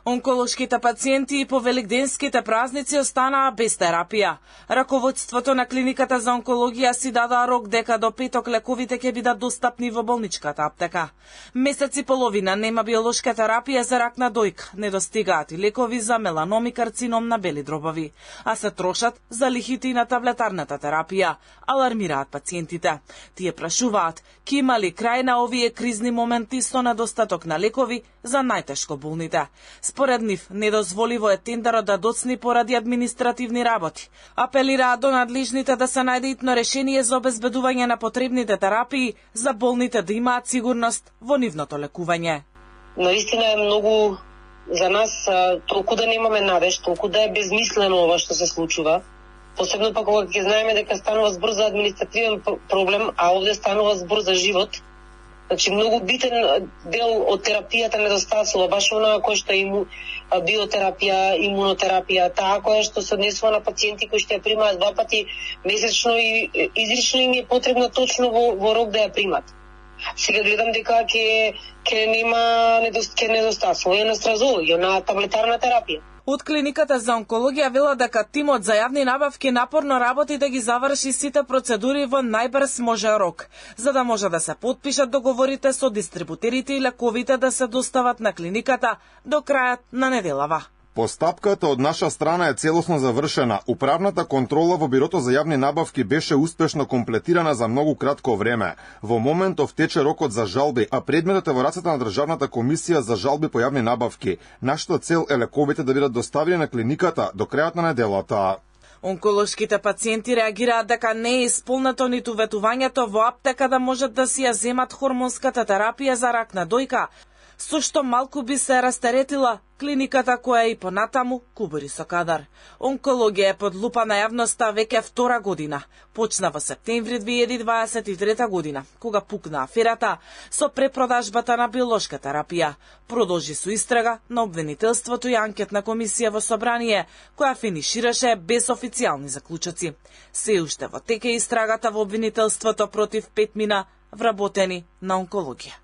Онколошките пациенти и по великденските празници останаа без терапија. Раководството на клиниката за онкологија си дадоа рок дека до петок лековите ќе бидат достапни во болничката аптека. Месец и половина нема биолошка терапија за рак на дојка, недостигаат и лекови за меланом и карцином на бели дробови, а се трошат за лихите и на таблетарната терапија, алармираат пациентите. Тие прашуваат, ки има ли крај на овие кризни моменти со недостаток на лекови за најтешко болните. Според нив, недозволиво е тендерот да доцни поради административни работи. Апелираат до надлежните да се најде итно решение за обезбедување на потребните терапии за болните да имаат сигурност во нивното лекување. Наистина е многу за нас, толку да немаме надеж, толку да е безмислено ова што се случува. Посебно па кога ќе знаеме дека станува збор за административен проблем, а овде станува збор за живот. Значи, многу битен дел од терапијата недостасува, баш онаа кој што е биотерапија, имунотерапија, таа која што се однесува на пациенти кои што ја примаат 2 пати месечно и изрично им е потребно точно во рок да ја примат. Сега гледам дека ќе недостасува и на стразови, на таблетарна терапија. Од клиниката за онкологија велат дека тимот за јавни набавки напорно работи да ги заврши сите процедури во најбрз можен рок, за да може да се потпишат договорите со дистрибутерите и лековите да се достават на клиниката до крајот на неделава. Постапката од наша страна е целосно завршена. Управната контрола во Бирото за јавни набавки беше успешно комплетирана за многу кратко време. Во моментов тече рокот за жалби, а предметот е во рацете на Државната комисија за жалби по јавни набавки. Нашата цел е лековите да бидат доставени на клиниката до крајот на неделата. Онколошките пациенти реагираат дека не е исполнето ниту ветувањето во аптека да можат да си ја земат хормонската терапија за рак на дојка, со што малку би се растеретила клиниката која и понатаму кубури со кадар. Онкологија е под лупа на јавноста веќе 2 година. Почна во септември 2023 година, кога пукна аферата со препродажбата на биолошка терапија. Продолжи со истрага на обвинителството и анкетна комисија во собрание, која финишираше без официјални заклучоци. Се уште во тек е истрагата во обвинителството против 5 мина вработени на онкологија.